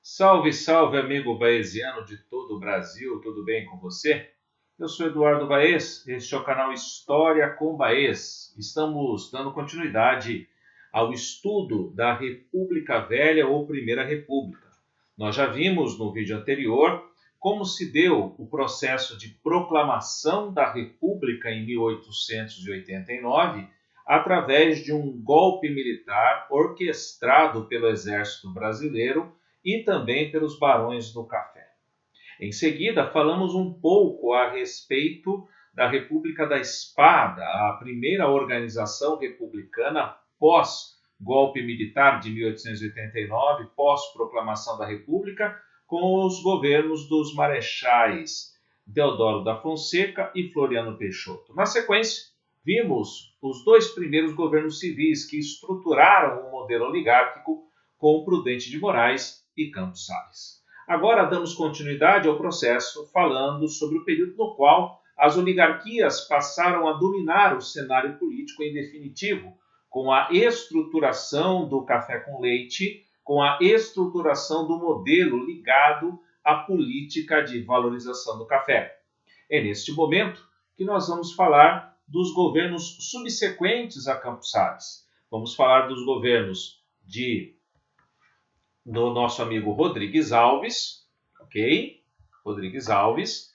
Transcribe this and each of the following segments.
Salve, salve, amigo baesiano de todo o Brasil, tudo bem com você? Eu sou Eduardo Baez, este é o canal História com Baez. Estamos dando continuidade ao estudo da República Velha ou Primeira República. Nós já vimos no vídeo anterior como se deu o processo de proclamação da República em 1889 através de um golpe militar orquestrado pelo Exército Brasileiro e também pelos barões do café. Em seguida, falamos um pouco a respeito da República da Espada, a primeira organização republicana pós-golpe militar de 1889, pós-proclamação da República, com os governos dos marechais Deodoro da Fonseca e Floriano Peixoto. Na sequência, vimos os dois primeiros governos civis que estruturaram o modelo oligárquico com Prudente de Moraes e Campos Salles. Agora damos continuidade ao processo falando sobre o período no qual as oligarquias passaram a dominar o cenário político em definitivo, com a estruturação do café com leite, com a estruturação do modelo ligado à política de valorização do café. É neste momento que nós vamos falar dos governos subsequentes a Campos Salles. Vamos falar dos governos do nosso amigo Rodrigues Alves, ok? Rodrigues Alves.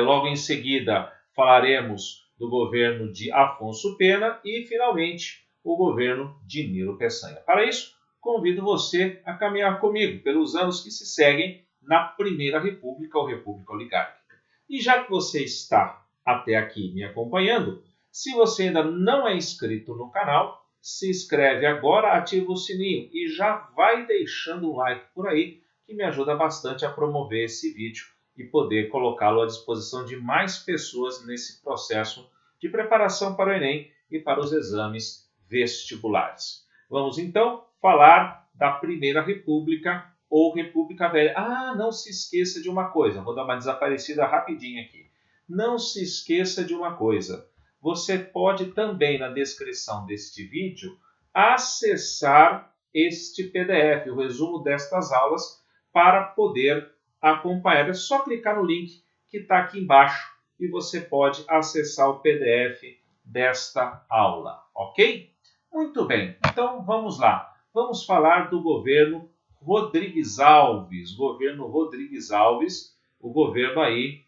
Logo em seguida falaremos do governo de Afonso Pena e, finalmente, o governo de Nilo Peçanha. Para isso, convido você a caminhar comigo pelos anos que se seguem na Primeira República ou República Oligárquica. E já que você está até aqui me acompanhando, se você ainda não é inscrito no canal, se inscreve agora, ativa o sininho e já vai deixando um like por aí, que me ajuda bastante a promover esse vídeo e poder colocá-lo à disposição de mais pessoas nesse processo de preparação para o Enem e para os exames vestibulares. Vamos então falar da Primeira República ou República Velha. Não se esqueça de uma coisa, vou dar uma desaparecida rapidinho aqui. Não se esqueça de uma coisa. Você pode também, na descrição deste vídeo, acessar este PDF, o resumo destas aulas, para poder acompanhar. É só clicar no link que está aqui embaixo e você pode acessar o PDF desta aula, ok? Muito bem, então vamos lá. Vamos falar do governo Rodrigues Alves. Governo Rodrigues Alves, o governo aí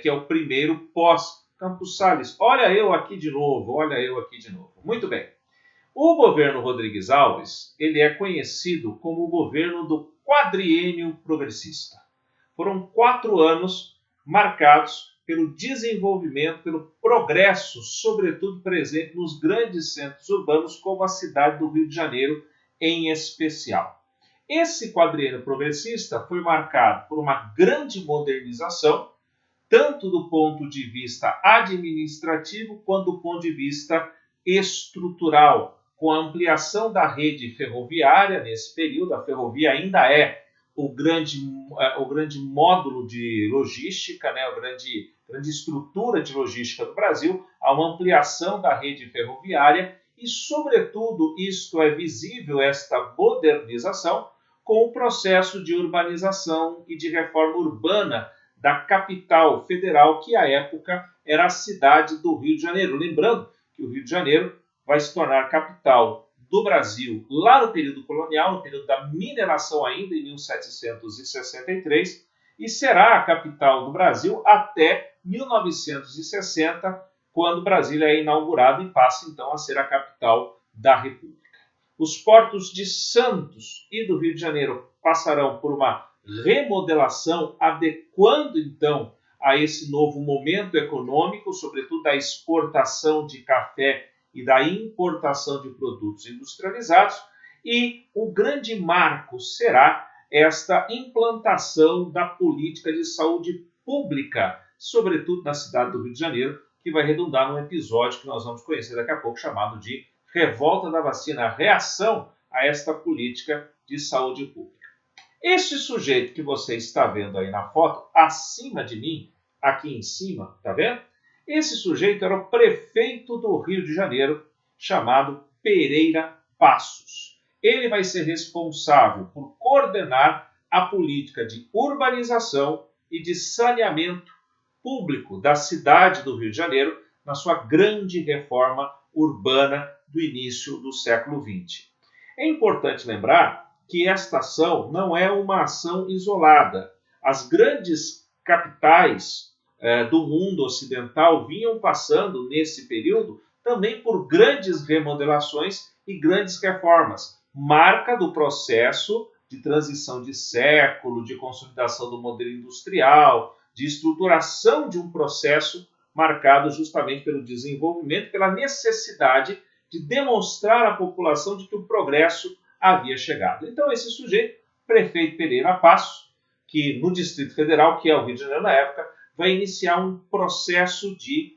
que é o primeiro pós-Campos Salles. Olha eu aqui de novo. Muito bem. O governo Rodrigues Alves, ele é conhecido como o governo do quadriênio progressista. Foram 4 anos marcados pelo desenvolvimento, pelo progresso, sobretudo presente nos grandes centros urbanos, como a cidade do Rio de Janeiro em especial. Esse quadriênio progressista foi marcado por uma grande modernização, tanto do ponto de vista administrativo quanto do ponto de vista estrutural, com a ampliação da rede ferroviária nesse período. A ferrovia ainda é o grande módulo de logística, né, a grande estrutura de logística do Brasil, há uma ampliação da rede ferroviária e, sobretudo, isto é visível, esta modernização, com o processo de urbanização e de reforma urbana da capital federal, que à época era a cidade do Rio de Janeiro. Lembrando que o Rio de Janeiro vai se tornar capital do Brasil lá no período colonial, no período da mineração ainda, em 1763, e será a capital do Brasil até 1960, quando Brasília é inaugurada e passa então a ser a capital da República. Os portos de Santos e do Rio de Janeiro passarão por uma remodelação, adequando então a esse novo momento econômico, sobretudo da exportação de café e da importação de produtos industrializados, e o grande marco será esta implantação da política de saúde pública, sobretudo na cidade do Rio de Janeiro, que vai redundar num episódio que nós vamos conhecer daqui a pouco, chamado de Revolta da Vacina, a reação a esta política de saúde pública. Este sujeito que você está vendo aí na foto, acima de mim, aqui em cima, tá vendo? Esse sujeito era o prefeito do Rio de Janeiro, chamado Pereira Passos. Ele vai ser responsável por coordenar a política de urbanização e de saneamento público da cidade do Rio de Janeiro na sua grande reforma urbana do início do século XX. É importante lembrar que esta ação não é uma ação isolada. As grandes capitais do mundo ocidental vinham passando nesse período também por grandes remodelações e grandes reformas, marca do processo de transição de século, de consolidação do modelo industrial, de estruturação de um processo marcado justamente pelo desenvolvimento, pela necessidade de demonstrar à população de que o progresso havia chegado. Então esse sujeito, prefeito Pereira Passos, que no Distrito Federal, que é o Rio de Janeiro na época, vai iniciar um processo de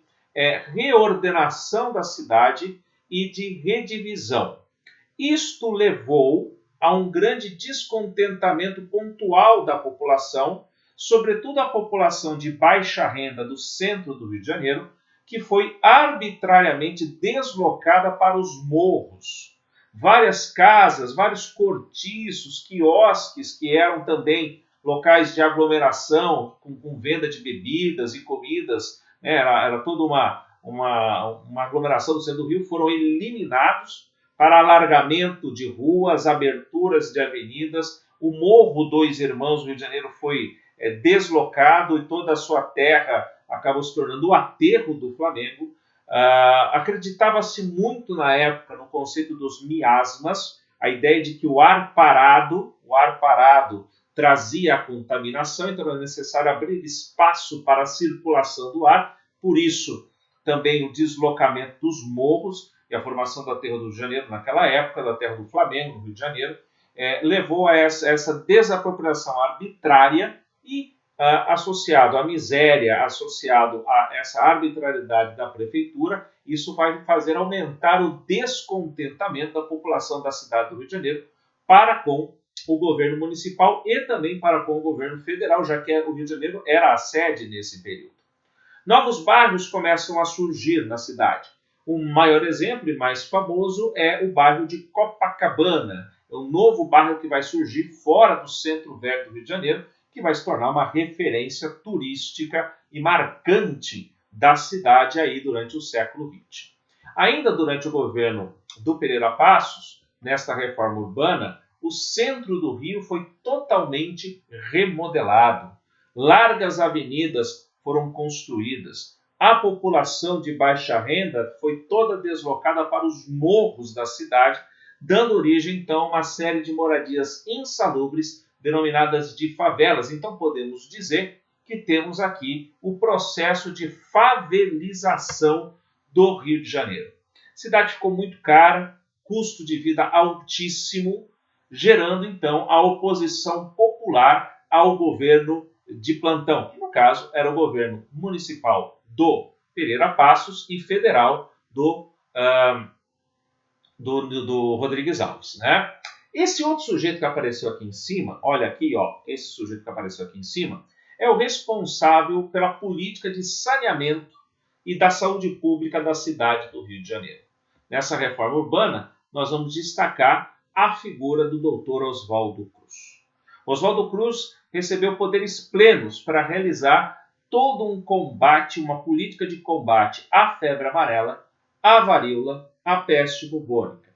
reordenação da cidade e de redivisão. Isto levou a um grande descontentamento pontual da população, sobretudo a população de baixa renda do centro do Rio de Janeiro, que foi arbitrariamente deslocada para os morros. Várias casas, vários cortiços, quiosques, que eram também locais de aglomeração, com venda de bebidas e comidas, né? Era toda uma aglomeração do centro do Rio, foram eliminados para alargamento de ruas, aberturas de avenidas. O Morro Dois Irmãos do Rio de Janeiro foi deslocado e toda a sua terra acabou se tornando o aterro do Flamengo. Acreditava-se muito na época no conceito dos miasmas, a ideia de que o ar parado trazia a contaminação, então era necessário abrir espaço para a circulação do ar, por isso também o deslocamento dos morros e a formação da terra do Rio de Janeiro naquela época, da terra do Flamengo, no Rio de Janeiro, levou a essa desapropriação arbitrária e associado à miséria, associado a essa arbitrariedade da prefeitura, isso vai fazer aumentar o descontentamento da população da cidade do Rio de Janeiro para com o governo municipal e também para com o governo federal, já que o Rio de Janeiro era a sede nesse período. Novos bairros começam a surgir na cidade. O maior exemplo e mais famoso é o bairro de Copacabana. É um novo bairro que vai surgir fora do centro velho do Rio de Janeiro, que vai se tornar uma referência turística e marcante da cidade aí durante o século XX. Ainda durante o governo do Pereira Passos, nesta reforma urbana, o centro do Rio foi totalmente remodelado. Largas avenidas foram construídas. A população de baixa renda foi toda deslocada para os morros da cidade, dando origem, então, a uma série de moradias insalubres, denominadas de favelas. Então, podemos dizer que temos aqui o processo de favelização do Rio de Janeiro. A cidade ficou muito cara, custo de vida altíssimo, gerando, então, a oposição popular ao governo de plantão, que, no caso, era o governo municipal do Pereira Passos e federal do Rodrigues Alves, né? Esse outro sujeito que apareceu aqui em cima, olha aqui, ó, esse sujeito que apareceu aqui em cima, é o responsável pela política de saneamento e da saúde pública da cidade do Rio de Janeiro. Nessa reforma urbana, nós vamos destacar a figura do Dr. Oswaldo Cruz. Oswaldo Cruz recebeu poderes plenos para realizar todo um combate, uma política de combate à febre amarela, à varíola, à peste bubônica,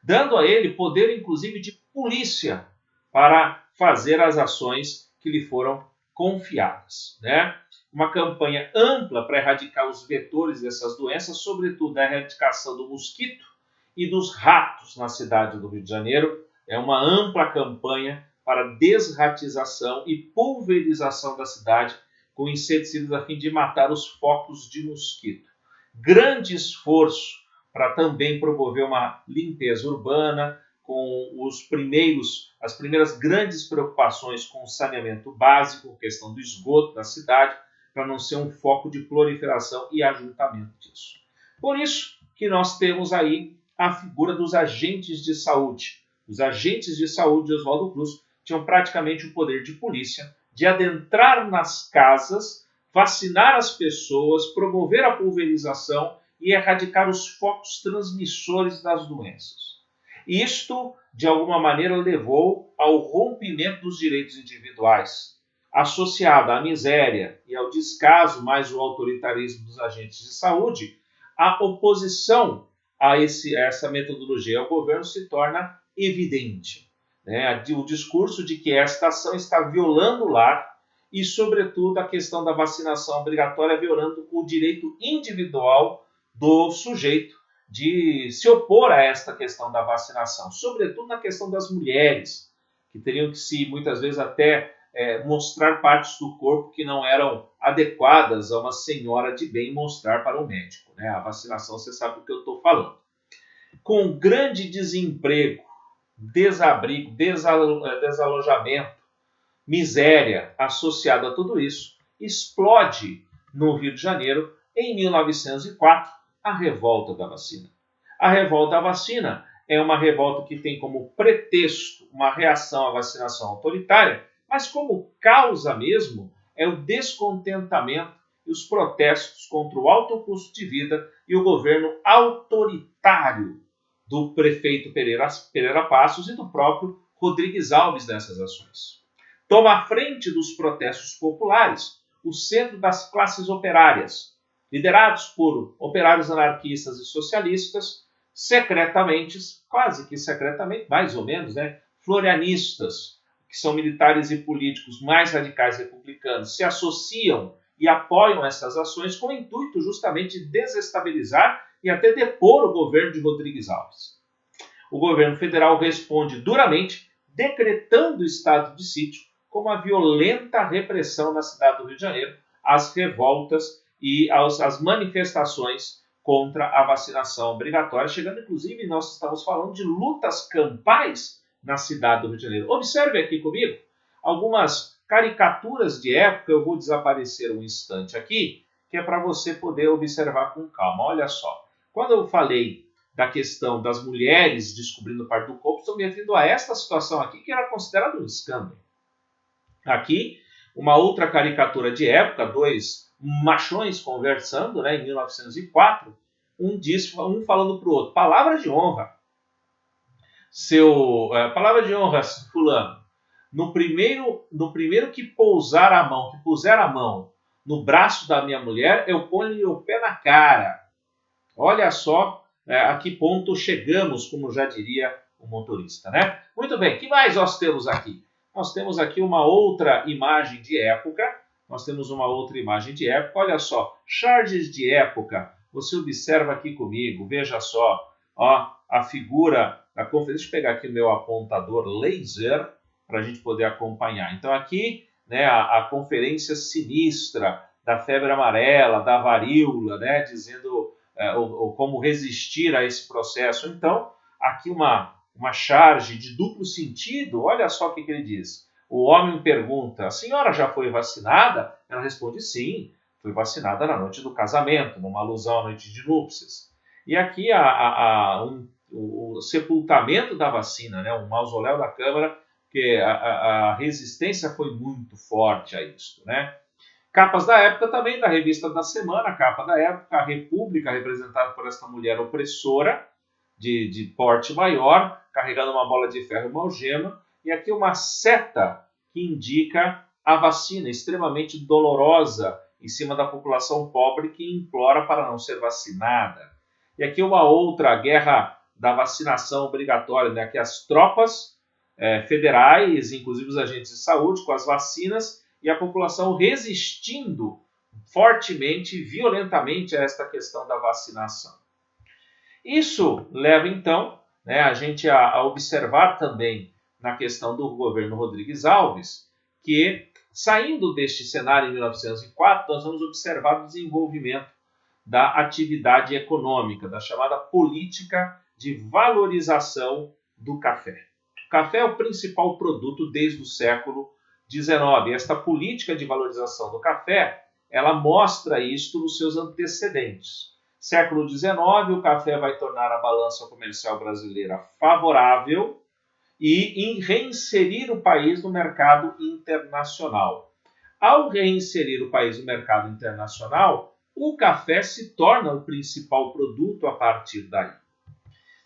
dando a ele poder, inclusive, de polícia para fazer as ações que lhe foram confiadas, né? Uma campanha ampla para erradicar os vetores dessas doenças, sobretudo a erradicação do mosquito e dos ratos na cidade do Rio de Janeiro. É uma ampla campanha para desratização e pulverização da cidade com inseticidas a fim de matar os focos de mosquito. Grande esforço para também promover uma limpeza urbana, com as primeiras grandes preocupações com o saneamento básico, questão do esgoto da cidade, para não ser um foco de proliferação e ajuntamento disso. Por isso que nós temos aí a figura dos agentes de saúde. Os agentes de saúde de Oswaldo Cruz tinham praticamente o poder de polícia, de adentrar nas casas, vacinar as pessoas, promover a pulverização e erradicar os focos transmissores das doenças. Isto, de alguma maneira, levou ao rompimento dos direitos individuais, associado à miséria e ao descaso, mais o autoritarismo dos agentes de saúde. A oposição a essa metodologia ao governo se torna evidente, né? O discurso de que esta ação está violando o lar e, sobretudo, a questão da vacinação obrigatória violando o direito individual do sujeito de se opor a esta questão da vacinação, sobretudo na questão das mulheres, que teriam que se, muitas vezes, até mostrar partes do corpo que não eram adequadas a uma senhora de bem mostrar para o médico, né? A vacinação, você sabe do que eu estou falando. Com grande desemprego, desabrigo, desalojamento, miséria associada a tudo isso, explode no Rio de Janeiro, em 1904, a revolta da vacina. A revolta à vacina é uma revolta que tem como pretexto uma reação à vacinação autoritária, mas como causa mesmo é o descontentamento e os protestos contra o alto custo de vida e o governo autoritário do prefeito Pereira Passos e do próprio Rodrigues Alves nessas ações. Toma à frente dos protestos populares o centro das classes operárias, liderados por operários anarquistas e socialistas, secretamente, quase que secretamente, mais ou menos, né, florianistas, que são militares e políticos mais radicais republicanos, se associam e apoiam essas ações com o intuito justamente de desestabilizar e até depor o governo de Rodrigues Alves. O governo federal responde duramente, decretando o estado de sítio, com uma violenta repressão na cidade do Rio de Janeiro, às revoltas e às manifestações contra a vacinação obrigatória, chegando inclusive, nós estamos falando de lutas campais na cidade do Rio de Janeiro. Observe aqui comigo algumas caricaturas de época, eu vou desaparecer um instante aqui, que é para você poder observar com calma. Olha só, quando eu falei da questão das mulheres descobrindo parte do corpo, estou me referindo a esta situação aqui, que era considerada um escândalo. Aqui, uma outra caricatura de época, dois machões conversando, né, em 1904, um falando para o outro, palavra de honra. Palavra de honra, fulano. No primeiro que puser a mão no braço da minha mulher, eu ponho o pé na cara. Olha só a que ponto chegamos, como já diria o motorista, né? Muito bem, o que mais nós temos aqui? Nós temos aqui uma outra imagem de época. Olha só, charges de época. Você observa aqui comigo, veja só, ó, a figura da conferência. Deixa eu pegar aqui o meu apontador laser para a gente poder acompanhar. Então aqui, né, a conferência sinistra da febre amarela, da varíola, né, dizendo como resistir a esse processo. Então, aqui uma charge de duplo sentido. Olha só o que ele diz. O homem pergunta, a senhora já foi vacinada? Ela responde, sim, fui vacinada na noite do casamento, numa alusão à noite de núpcias. E aqui o sepultamento da vacina, né, um mausoléu da Câmara, que a resistência foi muito forte a isso, né? Capas da época também, da revista da semana, capa da época, a República, representada por esta mulher opressora, de porte maior, carregando uma bola de ferro e uma algema, e aqui uma seta que indica a vacina, extremamente dolorosa, em cima da população pobre que implora para não ser vacinada. E aqui uma outra guerra da vacinação obrigatória, né? Aqui as tropas federais, inclusive os agentes de saúde, com as vacinas, e a população resistindo fortemente e violentamente a esta questão da vacinação. Isso leva, então, né, a gente a observar também na questão do governo Rodrigues Alves, que, saindo deste cenário em 1904, nós vamos observar o desenvolvimento da atividade econômica, da chamada política de valorização do café. O café é o principal produto desde o século XIX. Esta política de valorização do café, ela mostra isto nos seus antecedentes. Século XIX, o café vai tornar a balança comercial brasileira favorável e reinserir o país no mercado internacional. Ao reinserir o país no mercado internacional, o café se torna o principal produto a partir daí.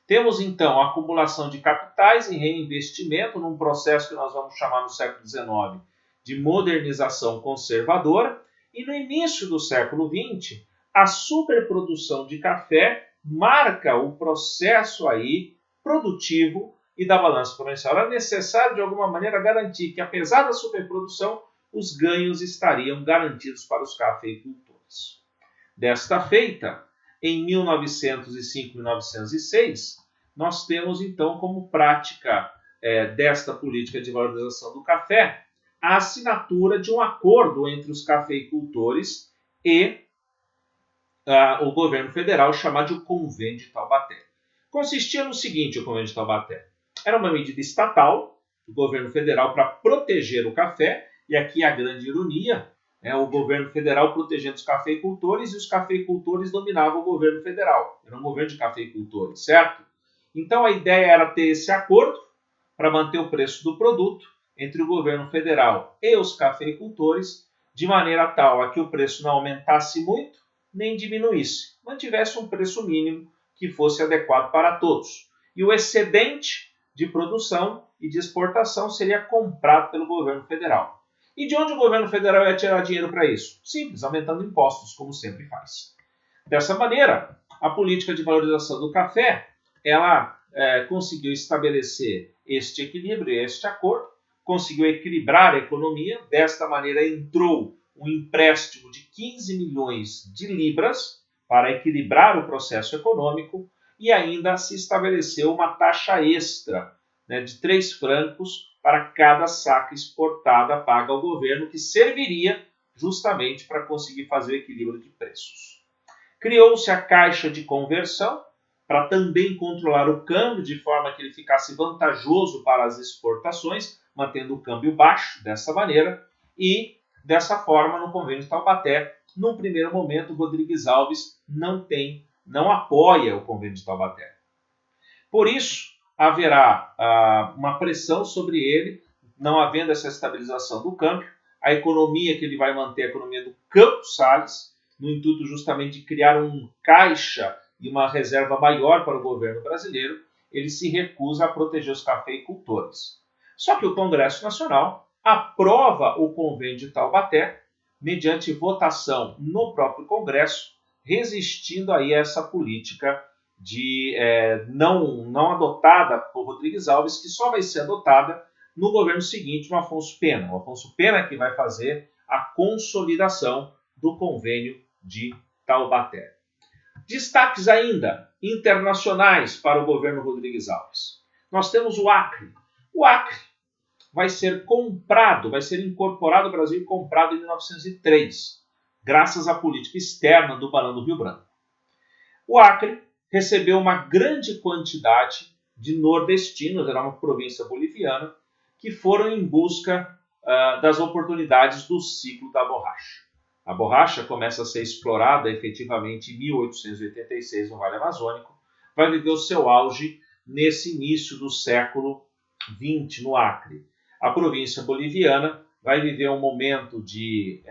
Temos, então, a acumulação de capitais e reinvestimento num processo que nós vamos chamar no século XIX de modernização conservadora. E no início do século XX, a superprodução de café marca o processo aí produtivo e da balança comercial. Era necessário, de alguma maneira, garantir que, apesar da superprodução, os ganhos estariam garantidos para os cafeicultores. Desta feita, em 1905 e 1906, nós temos, então, como prática desta política de valorização do café, a assinatura de um acordo entre os cafeicultores e o governo federal, chamado de Convênio de Taubaté. Consistia no seguinte, o Convênio de Taubaté. Era uma medida estatal do governo federal para proteger o café, e aqui a grande ironia, o governo federal protegendo os cafeicultores e os cafeicultores dominavam o governo federal. Era um governo de cafeicultores, certo? Então a ideia era ter esse acordo para manter o preço do produto entre o governo federal e os cafeicultores, de maneira tal a que o preço não aumentasse muito nem diminuísse, mantivesse um preço mínimo que fosse adequado para todos. E o excedente de produção e de exportação seria comprado pelo governo federal. E de onde o governo federal ia tirar dinheiro para isso? Simples, aumentando impostos, como sempre faz. Dessa maneira, a política de valorização do café, ela conseguiu estabelecer este equilíbrio, este acordo, conseguiu equilibrar a economia. Desta maneira, entrou um empréstimo de 15 milhões de libras para equilibrar o processo econômico e ainda se estabeleceu uma taxa extra de 3 francos para cada saca exportada paga ao governo, que serviria justamente para conseguir fazer o equilíbrio de preços. Criou-se a caixa de conversão para também controlar o câmbio de forma que ele ficasse vantajoso para as exportações, mantendo o câmbio baixo dessa maneira. E dessa forma, no Convênio de Taubaté, num primeiro momento, Rodrigues Alves não apoia o Convênio de Taubaté. Por isso, haverá uma pressão sobre ele, não havendo essa estabilização do câmbio. A economia que ele vai manter, a economia do Campos Salles, no intuito justamente de criar um caixa e uma reserva maior para o governo brasileiro, ele se recusa a proteger os cafeicultores. Só que o Congresso Nacional aprova o Convênio de Taubaté, mediante votação no próprio Congresso, resistindo aí a essa política não adotada por Rodrigues Alves, que só vai ser adotada no governo seguinte, no Afonso Pena. O Afonso Pena que vai fazer a consolidação do Convênio de Taubaté. Destaques ainda internacionais para o governo Rodrigues Alves. Nós temos o Acre. O Acre vai ser incorporado ao Brasil e comprado em 1903, graças à política externa do Barão do Rio Branco. O Acre recebeu uma grande quantidade de nordestinos, era uma província boliviana, que foram em busca das oportunidades do ciclo da borracha. A borracha começa a ser explorada efetivamente em 1886 no Vale Amazônico, vai viver o seu auge nesse início do século XX no Acre. A província boliviana vai viver um momento de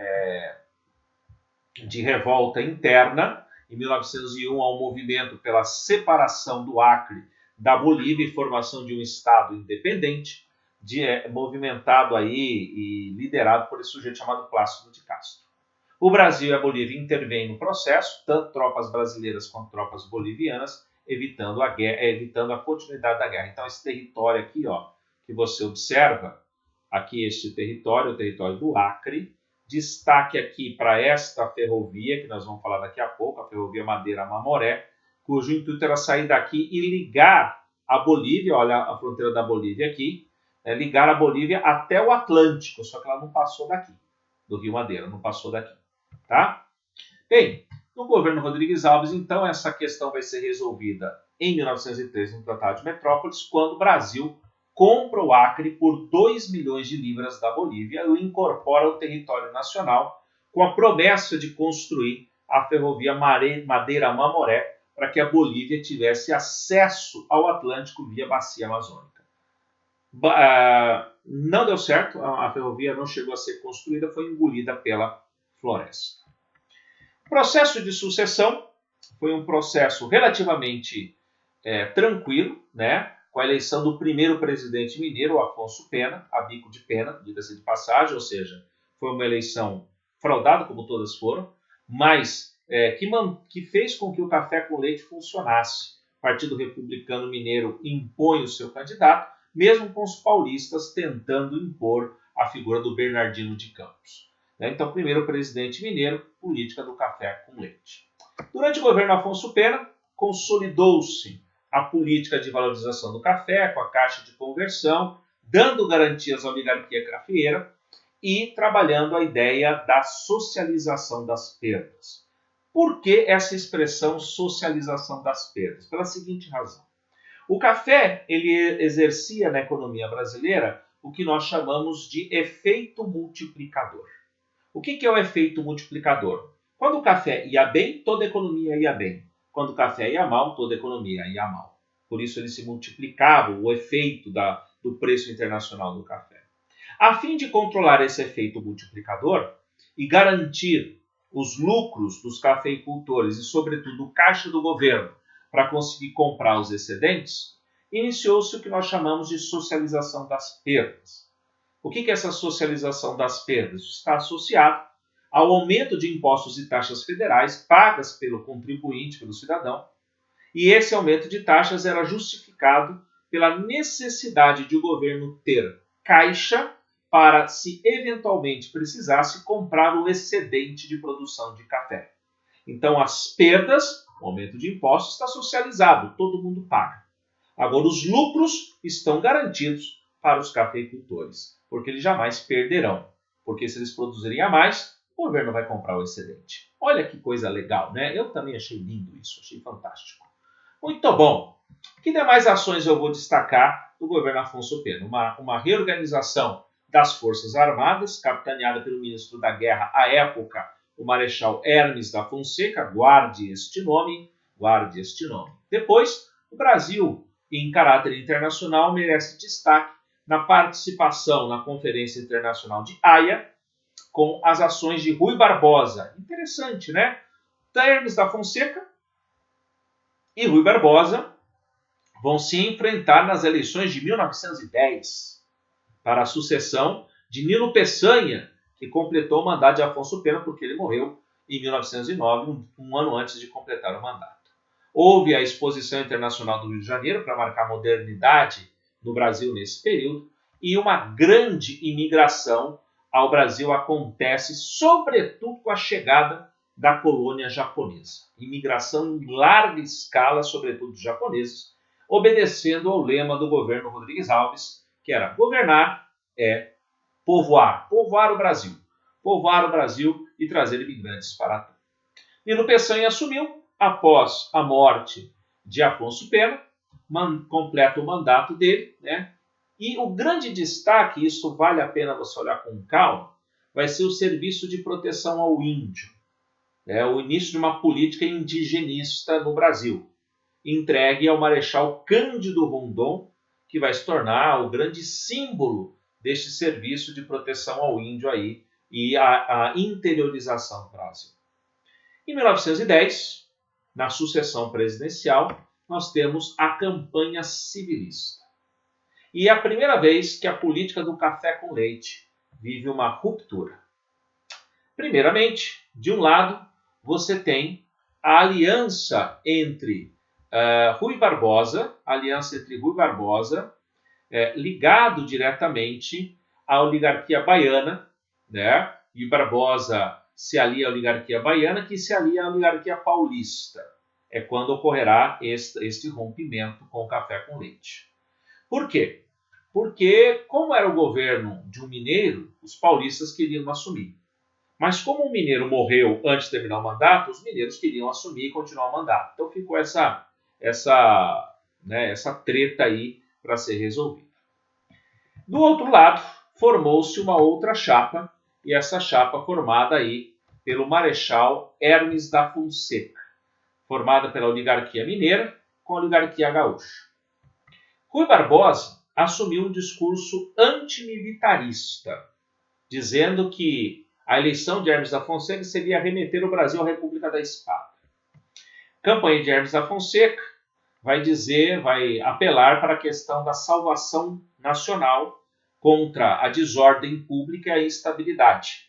revolta interna. Em 1901, há um movimento pela separação do Acre da Bolívia e formação de um Estado independente, movimentado aí e liderado por esse sujeito chamado Plácido de Castro. O Brasil e a Bolívia intervêm no processo, tanto tropas brasileiras quanto tropas bolivianas, evitando a continuidade da guerra. Então, esse território aqui, que você observa, aqui este território, o território do Acre. Destaque aqui para esta ferrovia, que nós vamos falar daqui a pouco, a ferrovia Madeira-Mamoré, cujo intuito era sair daqui e ligar a Bolívia, olha a fronteira da Bolívia aqui, ligar a Bolívia até o Atlântico, só que ela não passou daqui, do Rio Madeira, não passou daqui. Tá? Bem, no governo Rodrigues Alves, então, essa questão vai ser resolvida em 1913 no Tratado de Metrópolis, quando o Brasil compra o Acre por 2 milhões de libras da Bolívia e o incorpora ao território nacional com a promessa de construir a ferrovia Madeira-Mamoré para que a Bolívia tivesse acesso ao Atlântico via bacia amazônica. Não deu certo, a ferrovia não chegou a ser construída, foi engolida pela floresta. O processo de sucessão foi um processo relativamente tranquilo, né, com a eleição do primeiro presidente mineiro, o Afonso Pena, a bico de pena, diga-se de passagem, ou seja, foi uma eleição fraudada, como todas foram, mas que fez com que o café com leite funcionasse. O Partido Republicano Mineiro impõe o seu candidato, mesmo com os paulistas tentando impor a figura do Bernardino de Campos. Então, primeiro presidente mineiro, política do café com leite. Durante o governo Afonso Pena, consolidou-se a política de valorização do café com a Caixa de Conversão, dando garantias à oligarquia cafeeira e trabalhando a ideia da socialização das perdas. Por que essa expressão socialização das perdas? Pela seguinte razão. O café ele exercia na economia brasileira o que nós chamamos de efeito multiplicador. O que é o efeito multiplicador? Quando o café ia bem, toda a economia ia bem. Quando o café ia mal, toda a economia ia mal. Por isso ele se multiplicava, o efeito do preço internacional do café. A fim de controlar esse efeito multiplicador e garantir os lucros dos cafeicultores e, sobretudo, o caixa do governo para conseguir comprar os excedentes, iniciou-se o que nós chamamos de socialização das perdas. O que é essa socialização das perdas? Está associado ao aumento de impostos e taxas federais pagas pelo contribuinte, pelo cidadão, e esse aumento de taxas era justificado pela necessidade de o governo ter caixa para, se eventualmente precisasse, comprar o excedente de produção de café. Então, as perdas, o aumento de impostos, está socializado, todo mundo paga. Agora, os lucros estão garantidos para os cafeicultores, porque eles jamais perderão, porque se eles produzirem a mais, o governo vai comprar o excedente. Olha que coisa legal, né? Eu também achei lindo isso, achei fantástico. Muito bom. Que demais ações eu vou destacar do governo Afonso Pena? Uma reorganização das Forças Armadas, capitaneada pelo ministro da Guerra à época, o Marechal Hermes da Fonseca, guarde este nome. Depois, o Brasil, em caráter internacional, merece destaque na participação na Conferência Internacional de Haia, com as ações de Rui Barbosa. Interessante, né? Hermes da Fonseca e Rui Barbosa vão se enfrentar nas eleições de 1910 para a sucessão de Nilo Peçanha, que completou o mandato de Afonso Pena porque ele morreu em 1909, um ano antes de completar o mandato. Houve a Exposição Internacional do Rio de Janeiro para marcar a modernidade no Brasil nesse período e uma grande imigração ao Brasil acontece, sobretudo com a chegada da colônia japonesa. Imigração em larga escala, sobretudo dos japoneses, obedecendo ao lema do governo Rodrigues Alves, que era governar é povoar o Brasil e trazer imigrantes para cá. Nilo Peçanha assumiu após a morte de Afonso Pena, completa o mandato dele, né? E o grande destaque, isso vale a pena você olhar com calma, vai ser o Serviço de Proteção ao Índio, o início de uma política indigenista no Brasil, entregue ao Marechal Cândido Rondon, que vai se tornar o grande símbolo deste serviço de proteção ao índio aí e a interiorização do Brasil. Em 1910, na sucessão presidencial, nós temos a campanha civilista. E é a primeira vez que a política do café com leite vive uma ruptura. Primeiramente, de um lado, você tem a aliança entre Rui Barbosa, ligado diretamente à oligarquia baiana, né? E Barbosa se alia à oligarquia baiana, que se alia à oligarquia paulista. É quando ocorrerá este rompimento com o café com leite. Por quê? Porque, como era o governo de um mineiro, os paulistas queriam assumir. Mas como o mineiro morreu antes de terminar o mandato, os mineiros queriam assumir e continuar o mandato. Então ficou essa treta aí para ser resolvida. Do outro lado, formou-se uma outra chapa, e essa chapa formada aí pelo Marechal Hermes da Fonseca, formada pela oligarquia mineira com a oligarquia gaúcha. Rui Barbosa assumiu um discurso antimilitarista, dizendo que a eleição de Hermes da Fonseca seria remeter o Brasil à República da Espada. Campanha de Hermes da Fonseca vai dizer, vai apelar para a questão da salvação nacional contra a desordem pública e a instabilidade.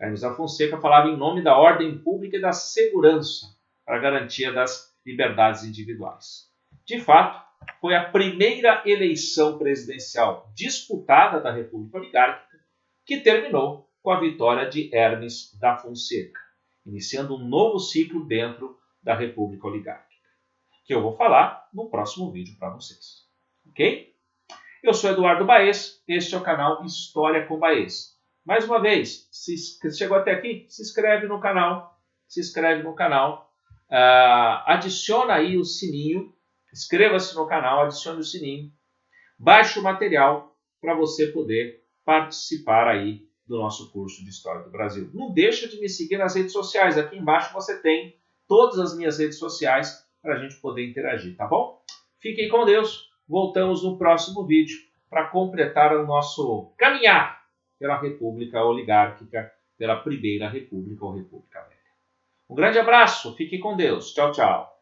Hermes da Fonseca falava em nome da ordem pública e da segurança para a garantia das liberdades individuais. De fato, foi a primeira eleição presidencial disputada da República Oligárquica que terminou com a vitória de Hermes da Fonseca, iniciando um novo ciclo dentro da República Oligárquica, que eu vou falar no próximo vídeo para vocês. Ok? Eu sou Eduardo Baez, este é o canal História com Baez. Mais uma vez, se chegou até aqui, se inscreve no canal, adiciona aí o sininho, inscreva-se no canal, adicione o sininho, baixe o material para você poder participar aí do nosso curso de História do Brasil. Não deixa de me seguir nas redes sociais, aqui embaixo você tem todas as minhas redes sociais para a gente poder interagir, tá bom? Fiquem com Deus, voltamos no próximo vídeo para completar o nosso caminhar pela República Oligárquica, pela Primeira República ou República Velha. Um grande abraço, fique com Deus. Tchau, tchau.